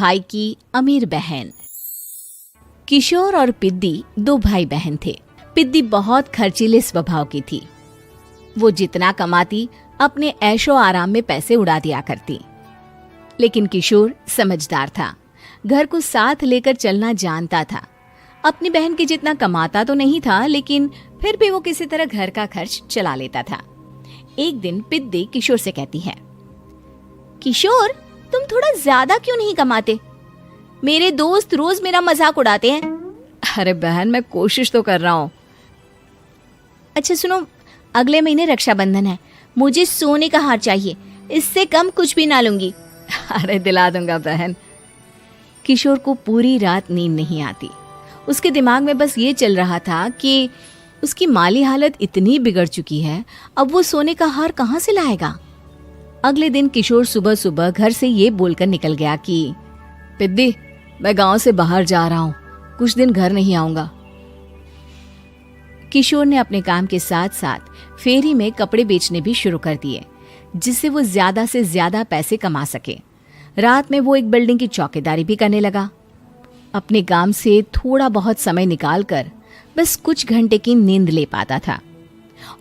भाई की अमीर बहन। किशोर और पिद्दी 2 भाई बहन थे। पिद्दी बहुत खर्चीले स्वभाव की थी। वो जितना कमाती अपने ऐशो आराम में पैसे उड़ा दिया करती। लेकिन किशोर समझदार था, घर को साथ लेकर चलना जानता था। अपनी बहन के जितना कमाता तो नहीं था, लेकिन फिर भी वो किसी तरह घर का खर्च चला लेता था। एक दिन पिद्दी किशोर से कहती है, किशोर, तुम थोड़ा ज्यादा क्यों नहीं कमाते? मेरे दोस्त रोज मेरा मजाक उड़ाते हैं। अरे बहन, मैं कोशिश तो कर रहा हूँ। अच्छा सुनो, अगले महीने रक्षाबंधन है, मुझे सोने का हार चाहिए, इससे कम कुछ भी ना लूंगी। अरे दिला दूंगा बहन। किशोर को पूरी रात नींद नहीं आती। उसके दिमाग में बस ये चल रहा था कि उसकी माली हालत इतनी बिगड़ चुकी है, अब वो सोने का हार कहाँ से लाएगा। अगले दिन किशोर सुबह सुबह घर से ये बोलकर निकल गया कि पिद्दी, मैं गांव से बाहर जा रहा हूँ, कुछ दिन घर नहीं आऊंगा। किशोर ने अपने काम के साथ साथ फेरी में कपड़े बेचने भी शुरू कर दिए, जिससे वो ज्यादा से ज्यादा पैसे कमा सके। रात में वो एक बिल्डिंग की चौकीदारी भी करने लगा। अपने काम से थोड़ा बहुत समय निकालकर बस कुछ घंटे की नींद ले पाता था।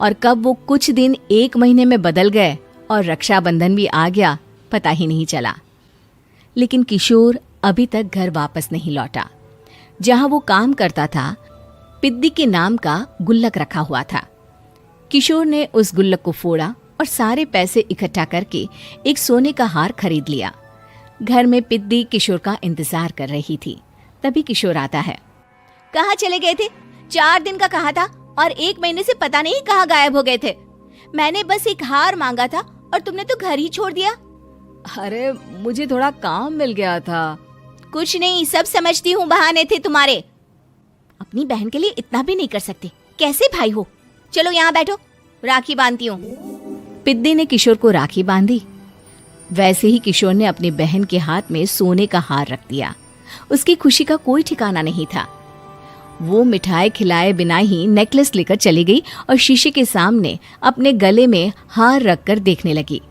और कब वो कुछ दिन 1 महीने में बदल गए और रक्षाबंधन भी आ गया, पता ही नहीं चला। लेकिन किशोर अभी तक घर वापस नहीं लौटा। जहां वो काम करता था, पिद्दी के नाम का गुल्लक रखा हुआ था। किशोर ने उस गुल्लक को फोड़ा और सारे पैसे इकट्ठा करके एक सोने का हार खरीद लिया। घर में पिद्दी किशोर का इंतजार कर रही थी। तभी किशोर आता है। कहाँ चले गए थे? 4 दिन का कहा था और 1 महीने से पता नहीं कहाँ गायब हो गए थे। मैंने बस एक हार मांगा था और तुमने तो घर ही छोड़ दिया। अरे मुझे थोड़ा काम मिल गया था। कुछ नहीं, सब समझती हूँ, बहाने थे तुम्हारे। अपनी बहन के लिए इतना भी नहीं कर सकते, कैसे भाई हो? चलो यहाँ बैठो, राखी बांधती हूँ। पिद्दी ने किशोर को राखी बांधी। वैसे ही किशोर ने अपनी बहन के हाथ में सोने का हार रख दिया। उसकी खुशी का कोई ठिकाना नहीं था। वो मिठाई खिलाए बिना ही नेकलेस लेकर चली गई और शीशे के सामने अपने गले में हार रखकर देखने लगी।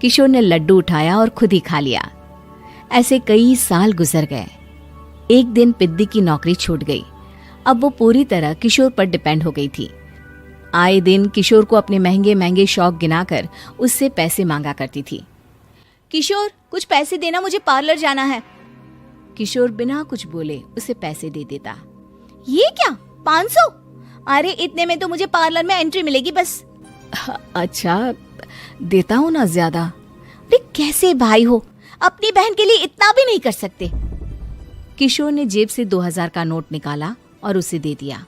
किशोर ने लड्डू उठाया और खुद ही खा लिया। ऐसे कई साल गुजर गए। एक दिन पिद्दी की नौकरी छूट गई। अब वो पूरी तरह किशोर पर डिपेंड हो गई थी। आए दिन किशोर को अपने महंगे महंगे शौक गिनाकर उससे पैसे मांगा करती थी। किशोर, कुछ पैसे देना, मुझे पार्लर जाना है। किशोर बिना कुछ बोले उसे पैसे दे देता। ये क्या, 500? अरे इतने में तो मुझे पार्लर में एंट्री मिलेगी बस। अच्छा, देता हूँ ना ज्यादा। अरे कैसे भाई हो, अपनी बहन के लिए इतना भी नहीं कर सकते। किशोर ने जेब से 2000 का नोट निकाला और उसे दे दिया।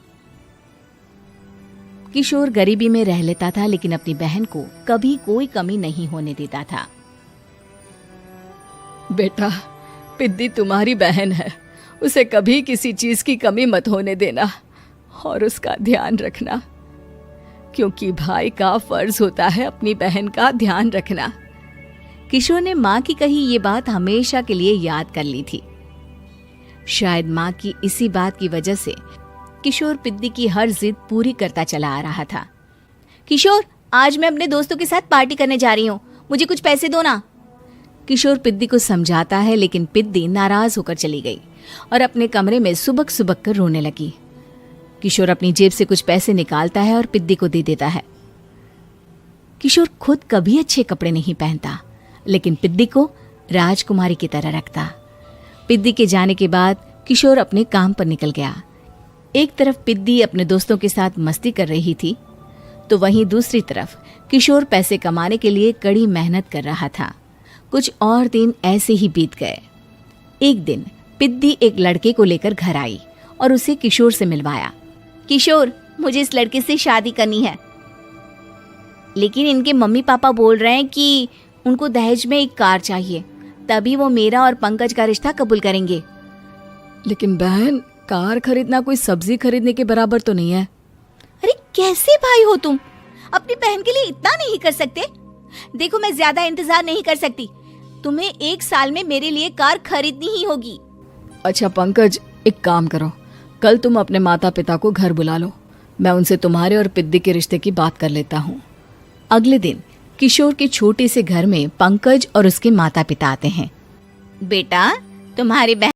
किशोर गरीबी में रह लेता था, लेकिन अपनी बहन को कभी कोई कमी नहीं होने देता था। बेटा, पिद्दी तुम्हारी बहन है, उसे कभी किसी चीज की कमी मत होने देना और उसका ध्यान रखना, क्योंकि भाई का फर्ज होता है अपनी बहन का ध्यान रखना। किशोर ने माँ की कही ये बात हमेशा के लिए याद कर ली थी। शायद माँ की इसी बात की वजह से किशोर पिद्दी की हर जिद पूरी करता चला आ रहा था। किशोर, आज मैं अपने दोस्तों के साथ पार्टी करने जा रही हूँ, मुझे कुछ पैसे दो ना। किशोर पिद्दी को समझाता है, लेकिन पिद्दी नाराज होकर चली गई और अपने कमरे में सुबक सुबक कर रोने लगी। किशोर अपनी जेब से कुछ पैसे निकालता है और पिद्दी को दे देता है। किशोर खुद कभी अच्छे कपड़े नहीं पहनता, लेकिन पिद्दी को राजकुमारी की तरह रखता। पिद्दी के जाने के बाद किशोर अपने काम पर निकल गया। एक तरफ पिद्दी अपने दोस्तों के साथ मस्ती कर रही थी, तो वहीं दूसरी तरफ किशोर पैसे कमाने के लिए कड़ी मेहनत कर रहा था। कुछ और दिन ऐसे ही बीत गए। एक दिन पिद्दी एक लड़के को लेकर घर आई और उसे किशोर से मिलवाया। किशोर, मुझे इस लड़के से शादी करनी है, लेकिन इनके मम्मी पापा बोल रहे हैं कि उनको दहेज में एक कार चाहिए, तभी वो मेरा और पंकज का रिश्ता कबूल करेंगे। लेकिन बहन, कार खरीदना कोई सब्जी खरीदने के बराबर तो नहीं है। अरे कैसे भाई हो तुम, अपनी बहन के लिए इतना नहीं कर सकते? देखो, मैं ज्यादा इंतजार नहीं कर सकती, तुम्हें 1 साल में मेरे लिए कार खरीदनी ही होगी। अच्छा पंकज, एक काम करो, कल तुम अपने माता पिता को घर बुला लो, मैं उनसे तुम्हारे और पिद्दी के रिश्ते की बात कर लेता हूँ। अगले दिन किशोर के छोटे से घर में पंकज और उसके माता पिता आते हैं। बेटा, तुम्हारी बहन